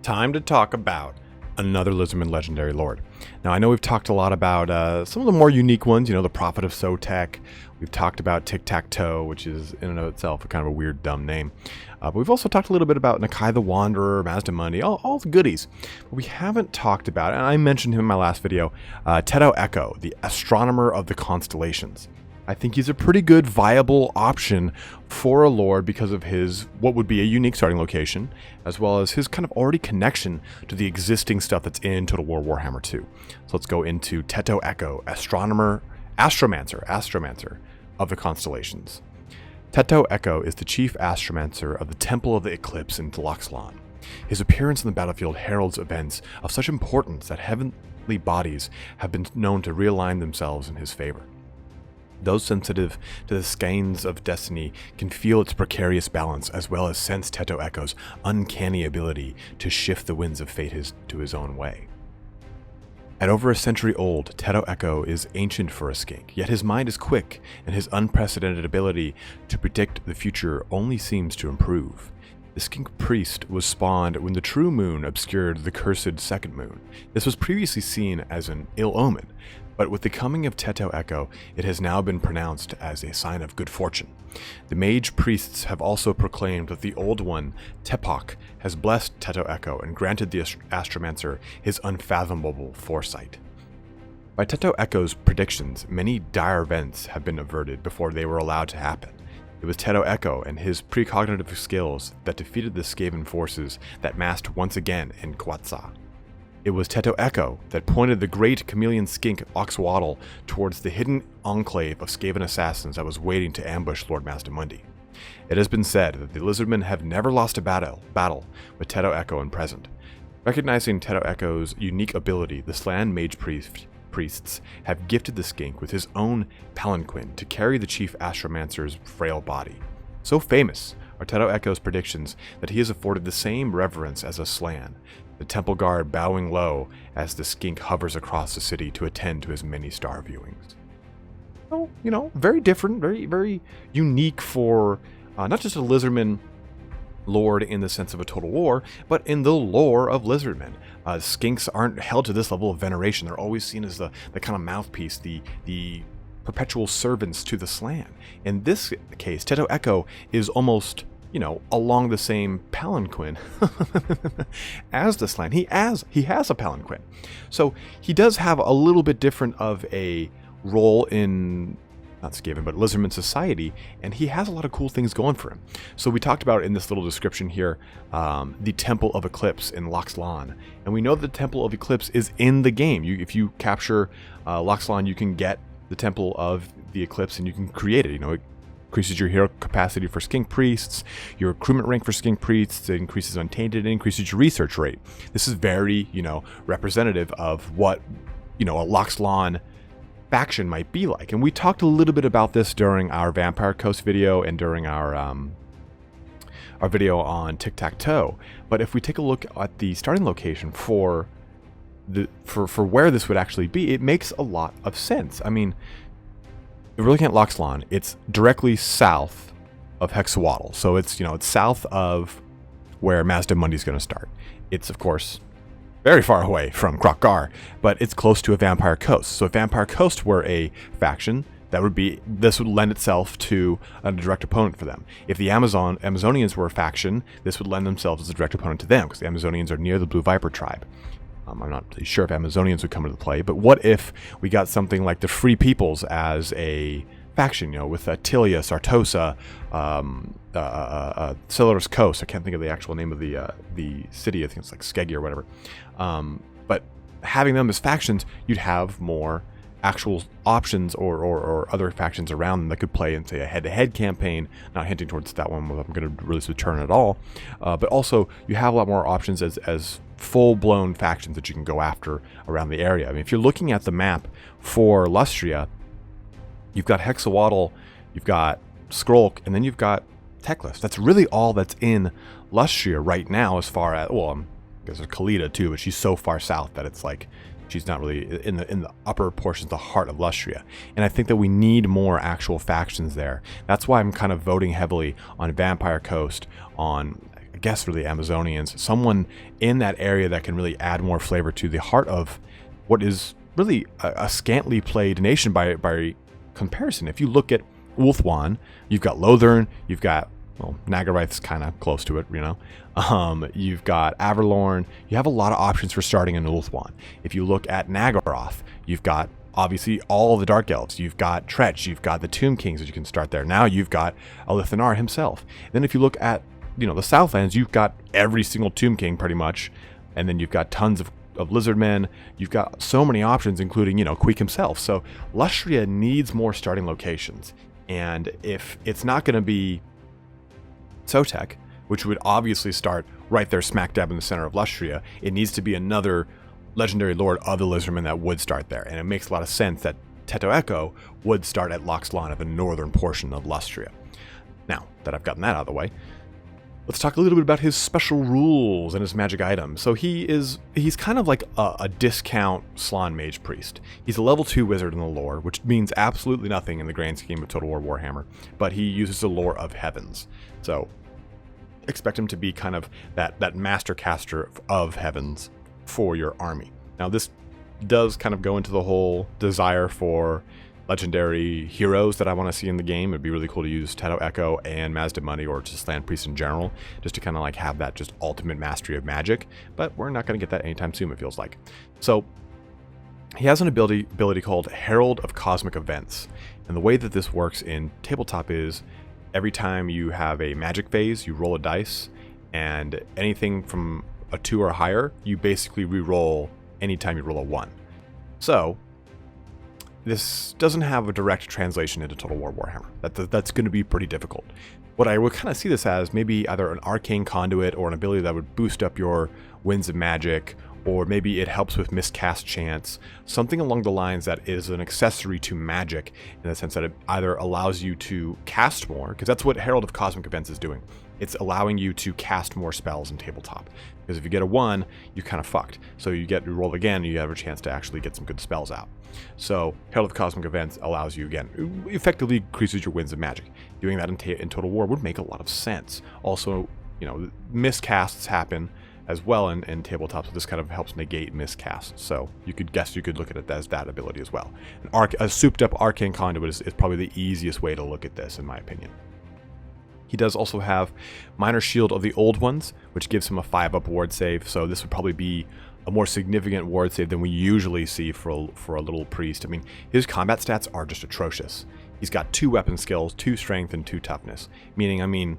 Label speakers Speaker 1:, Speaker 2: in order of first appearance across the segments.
Speaker 1: Time to talk about another Lizardmen legendary lord. Now, I know we've talked a lot about some of the more unique ones, the Prophet of Sotek. We've talked about tiktak'to, which is in and of itself a kind of a weird, dumb name. But we've also talked a little bit about Nakai the Wanderer, Mazdamundi, all the goodies. But we haven't talked about, and I mentioned him in my last video, Tetto'eko, the Astronomer of the Constellations. I think he's a pretty good, viable option for a lord because of his, what would be a unique starting location, as well as his kind of already connection to the existing stuff that's in Total War Warhammer 2. So let's go into Tetto'eko, Astromancer of the Constellations. Tetto'eko is the chief Astromancer of the Temple of the Eclipse in Loxlon. His appearance in the battlefield heralds events of such importance that heavenly bodies have been known to realign themselves in his favor. Those sensitive to the skeins of destiny can feel its precarious balance, as well as sense Tetto'eko's uncanny ability to shift the winds of fate to his own way. At over a century old, Tetto'eko is ancient for a skink, yet his mind is quick, and his unprecedented ability to predict the future only seems to improve. The skink priest was spawned when the true moon obscured the cursed second moon. This was previously seen as an ill omen, but with the coming of Tetto'eko, it has now been pronounced as a sign of good fortune. The mage priests have also proclaimed that the Old One, Tepoch, has blessed Tetto'eko and granted the Astromancer his unfathomable foresight. By Tetto'eko's predictions, many dire events have been averted before they were allowed to happen. It was Tetto'eko and his precognitive skills that defeated the Skaven forces that massed once again in Quetzal. It was Tetto'eko that pointed the great chameleon skink Oxwaddle towards the hidden enclave of Skaven assassins that was waiting to ambush Lord Mazdamundi. It has been said that the Lizardmen have never lost a battle with Tetto'eko in present. Recognizing Tetto'eko's unique ability, the Slan mage priests have gifted the skink with his own palanquin to carry the chief Astromancer's frail body. So famous are Tetto'eko's predictions that he is afforded the same reverence as a Slan, the temple guard bowing low as the skink hovers across the city to attend to his many star viewings. So, very different, very, very unique for not just a Lizardman lord in the sense of a Total War, but in the lore of Lizardmen. Skinks aren't held to this level of veneration. They're always seen as the kind of mouthpiece, the perpetual servants to the Slan. In this case, Tetto'eko is almost along the same palanquin as the Slan. He has a palanquin. So he does have a little bit different of a role in, not Skaven, but Lizardman society, and he has a lot of cool things going for him. So we talked about in this little description here, the Temple of Eclipse in Loxlon. And we know that the Temple of Eclipse is in the game. If you capture Loxlon, you can get the Temple of the Eclipse and you can create it. It increases your hero capacity for skink priests, your recruitment rank for skink priests, it increases untainted, it increases your research rate. This is very, representative of what, a Loxlon faction might be like. And we talked a little bit about this during our Vampire Coast video and during our video on tiktak'to. But if we take a look at the starting location for where this would actually be, it makes a lot of sense. I mean, if we're looking at Loxlon, it's directly south of Hexawaddle. So it's, it's south of where Mazdamundi is going to start. It's, of course, very far away from Krokgar, but it's close to a Vampire Coast. So if Vampire Coast were a faction, this would lend itself to a direct opponent for them. If the Amazonians were a faction, this would lend themselves as a direct opponent to them, because the Amazonians are near the Blue Viper tribe. I'm not really sure if Amazonians would come into play, but what if we got something like the Free Peoples as a faction, with Tilia, Sartosa, Celador's Coast. I can't think of the actual name of the city. I think it's like Skeggy or whatever. But having them as factions, you'd have more actual options or other factions around them that could play in, say, a head-to-head campaign, not hinting towards that one, I'm going to release a turn at all. But also, you have a lot more options as full-blown factions that you can go after around the area. I mean, if you're looking at the map for Lustria, you've got Hexawaddle, you've got Skrolk, and then you've got Teclis. That's really all that's in Lustria right now, as far as, I guess there's Kalita too, but she's so far south that it's like she's not really in the upper portions, the heart of Lustria. And I think that we need more actual factions there. That's why I'm kind of voting heavily on Vampire Coast, on guess really Amazonians, someone in that area that can really add more flavor to the heart of what is really a scantily played nation by comparison. If you look at Ulthuan, you've got Lothern, you've got, well, Nagaryth's kind of close to it, you know. You've got Averlorn. You have a lot of options for starting in Ulthuan. If you look at Nagaroth, you've got obviously all of the Dark Elves. You've got Tretch, you've got the Tomb Kings that you can start there. Now you've got Alithanar himself. Then if you look at, you know, the Southlands, you've got every single Tomb King pretty much. And then you've got tons of Lizardmen. You've got so many options, including, you know, Queek himself. So Lustria needs more starting locations. And if it's not going to be Sotek, which would obviously start right there smack dab in the center of Lustria, it needs to be another legendary lord of the Lizardmen that would start there. And it makes a lot of sense that Tetto'eko would start at Loxlon at the northern portion of Lustria. Now that I've gotten that out of the way, let's talk a little bit about his special rules and his magic items. So he's kind of like a discount Slann Mage Priest. He's a level 2 wizard in the lore, which means absolutely nothing in the grand scheme of Total War Warhammer, but he uses the lore of heavens. So expect him to be kind of that master caster of heavens for your army. Now this does kind of go into the whole desire for legendary heroes that I want to see in the game. It'd be really cool to use Tetto'eko and Mazda Money, or just Land Priest in general, just to kind of like have that just ultimate mastery of magic, but we're not going to get that anytime soon, it feels like. So he has an ability called Herald of Cosmic Events, and the way that this works in tabletop is every time you have a magic phase, you roll a dice, and anything from a 2 or higher, you basically re-roll anytime you roll a 1. So this doesn't have a direct translation into Total War Warhammer. That's going to be pretty difficult. What I would kind of see this as maybe either an arcane conduit or an ability that would boost up your winds of magic, or maybe it helps with miscast chance, something along the lines that is an accessory to magic in the sense that it either allows you to cast more, because that's what Herald of Cosmic Events is doing. It's allowing you to cast more spells in tabletop. Because if you get a 1, you're kind of fucked. So you roll again, and you have a chance to actually get some good spells out. So Herald of Cosmic Events allows you, again, effectively increases your winds of magic. Doing that in Total War would make a lot of sense. Also, you know, miscasts happen as well in tabletop, so this kind of helps negate miscasts. So you could look at it as that ability as well. A souped up arcane conduit is probably the easiest way to look at this, in my opinion. He does also have Minor Shield of the Old Ones, which gives him a 5-up ward save, so this would probably be a more significant ward save than we usually see for a little priest. I mean, his combat stats are just atrocious. He's got 2 weapon skills, 2 strength, and 2 toughness. Meaning, I mean,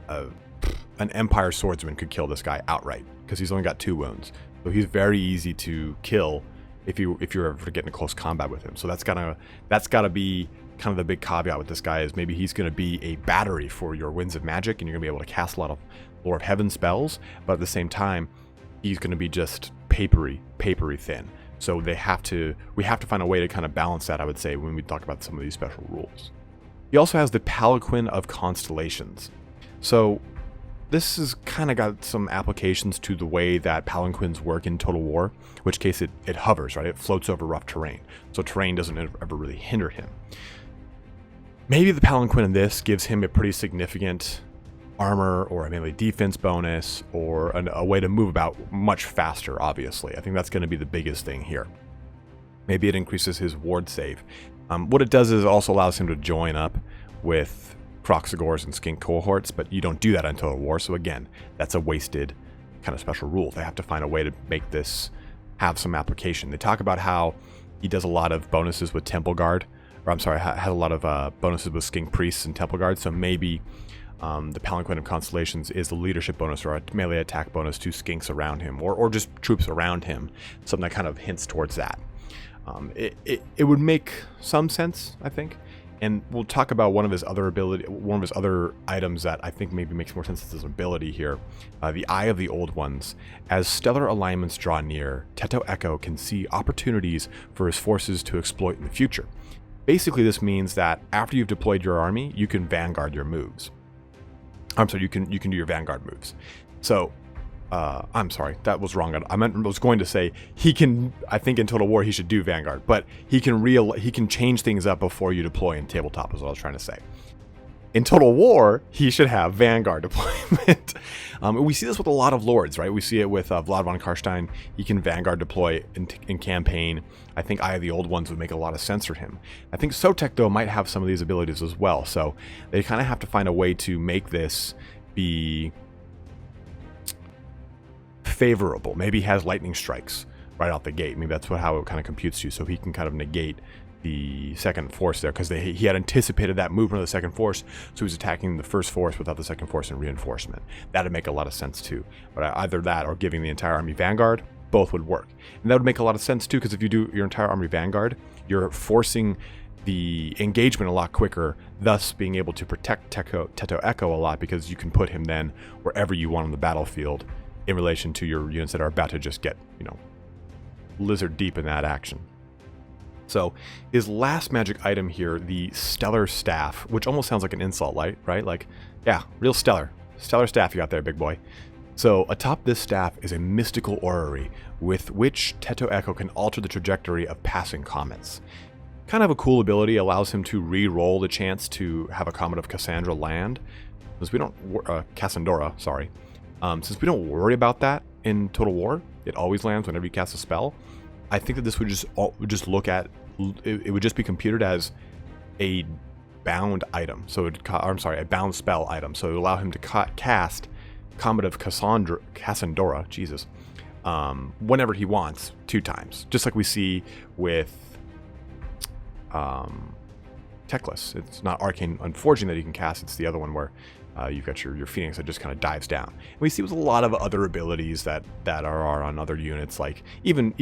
Speaker 1: an Empire swordsman could kill this guy outright, because he's only got 2 wounds. So he's very easy to kill if you're ever to get in close combat with him. So that's gotta be kind of the big caveat with this guy, is maybe he's going to be a battery for your winds of magic, and you're going to be able to cast a lot of Lore of Heaven spells, but at the same time, he's going to be just papery thin. So we have to find a way to kind of balance that, I would say, when we talk about some of these special rules. He also has the Peloquin of Constellations. So this has kind of got some applications to the way that palanquins work in Total War, in which case it hovers, right? It floats over rough terrain, so terrain doesn't ever really hinder him. Maybe the palanquin in this gives him a pretty significant armor or a melee defense bonus, or a way to move about much faster, obviously. I think that's going to be the biggest thing here. Maybe it increases his ward save. What it does is it also allows him to join up with Kroxigors and Skink cohorts, but you don't do that in Total War, so again, that's a wasted kind of special rule. They have to find a way to make this have some application. They talk about how he does a lot of bonuses with Temple Guard, or I'm sorry, had a lot of bonuses with Skink Priests and Temple Guard, so maybe the Peloquin of Constellations is a leadership bonus or a melee attack bonus to Skinks around him, or just troops around him, something that kind of hints towards that. It would make some sense, I think. And we'll talk about one of his other items that I think maybe makes more sense as his ability here. The Eye of the Old Ones. As stellar alignments draw near, Tetto'eko can see opportunities for his forces to exploit in the future. Basically, this means that after you've deployed your army, you can vanguard your moves. I'm sorry, you can do your vanguard moves. So, I'm sorry, that was wrong. I was going to say he can. I think in Total War he should do vanguard, but he can change things up before you deploy in tabletop. Is what I was trying to say. In Total War, he should have Vanguard deployment. We see this with a lot of lords, right? We see it with Vlad von Karstein. He can Vanguard deploy in campaign. I think Eye of the Old Ones would make a lot of sense for him. I think Sotek, though, might have some of these abilities as well. So they kind of have to find a way to make this be favorable. Maybe he has lightning strikes right out the gate. Maybe that's how it kind of computes to, so he can kind of negate the second force there, because he had anticipated that movement of the second force, so he was attacking the first force without the second force and reinforcement. That'd make a lot of sense too. But either that or giving the entire army Vanguard, both would work. And that would make a lot of sense too, because if you do your entire army Vanguard, you're forcing the engagement a lot quicker, thus being able to protect Tetto'eko a lot, because you can put him then wherever you want on the battlefield in relation to your units that are about to just get, lizard deep in that action. So his last magic item here, the Stellar Staff, which almost sounds like an insult, right? Like, yeah, real stellar. Stellar Staff you got there, big boy. So atop this staff is a mystical orrery with which Tetto'eko can alter the trajectory of passing comets. Kind of a cool ability, allows him to re-roll the chance to have a comet of Cassandra land. Since we don't, Cassandora, sorry. Since we don't worry about that in Total War, it always lands whenever you cast a spell. I think that this would just look at, it would just be computed as a bound item. So a bound spell item. So it would allow him to cast Comet of Cassandora, Jesus, whenever he wants, 2 times. Just like we see with Teclis. It's not Arcane Unforging that you can cast, it's the other one where you've got your Phoenix that just kind of dives down. And we see with a lot of other abilities that are on other units, like even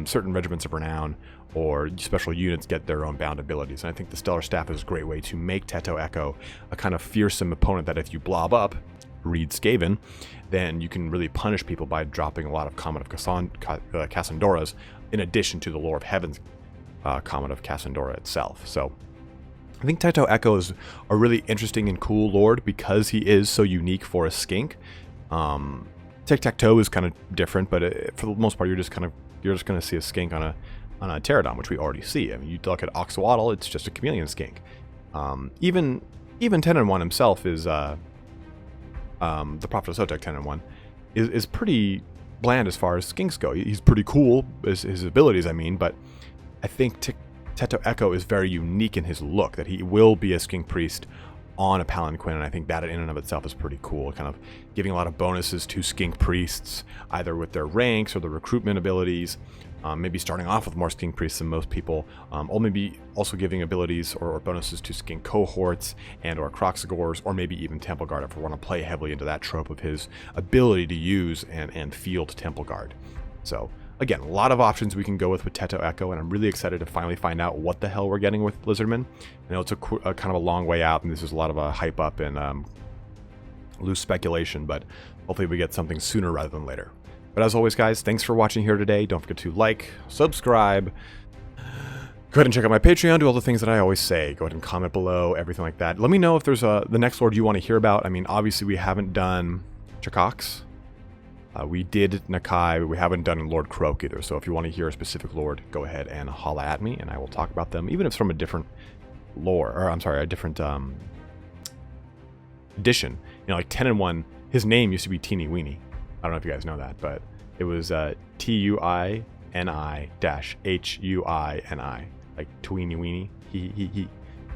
Speaker 1: certain regiments of renown or special units get their own bound abilities. And I think the Stellar Staff is a great way to make Tetto'eko a kind of fearsome opponent that if you blob up, read Skaven, then you can really punish people by dropping a lot of Comet of Cassandoras in addition to the Lore of Heaven's Comet of Cassandora itself. So I think Tetto'eko is a really interesting and cool lord because he is so unique for a skink. Tiktak'to is kind of different, but for the most part, you're just going to see a skink on a pterodon, which we already see. I mean, you look at Oxwaddle, it's just a chameleon skink. Even 10-1 himself is the Prophet of Sotek 10-1 is pretty bland as far as skinks go. He's pretty cool, his abilities, I mean, but I think Tetto'eko is very unique in his look, that he will be a skink priest on a palanquin, and I think that in and of itself is pretty cool, kind of giving a lot of bonuses to skink priests, either with their ranks or the recruitment abilities, maybe starting off with more skink priests than most people, or maybe also giving abilities or bonuses to skink cohorts and or Croxagores, or maybe even Temple Guard if we want to play heavily into that trope of his ability to use and field Temple Guard. So again, a lot of options we can go with Tetto'eko, and I'm really excited to finally find out what the hell we're getting with Lizardmen. I know it's a kind of a long way out, and this is a lot of a hype up and loose speculation, but hopefully we get something sooner rather than later. But as always, guys, thanks for watching here today. Don't forget to like, subscribe, go ahead and check out my Patreon, do all the things that I always say. Go ahead and comment below, everything like that. Let me know if there's the next lord you want to hear about. I mean, obviously we haven't done Chacox. We did Nakai, but we haven't done Lord Croak either. So if you want to hear a specific lord, go ahead and holla at me, and I will talk about them, even if it's from a different lore, or I'm sorry, a different edition. You know, like 10-1, his name used to be Teeny Weeny. I don't know if you guys know that, but it was Tuini-Huini, like Tweeny Weeny. He.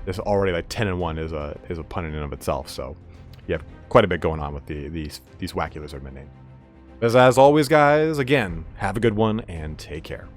Speaker 1: There's already like 10-1 is a pun in and of itself. So you have quite a bit going on with these wacky Lizardmen names. As always, guys, again, have a good one and take care.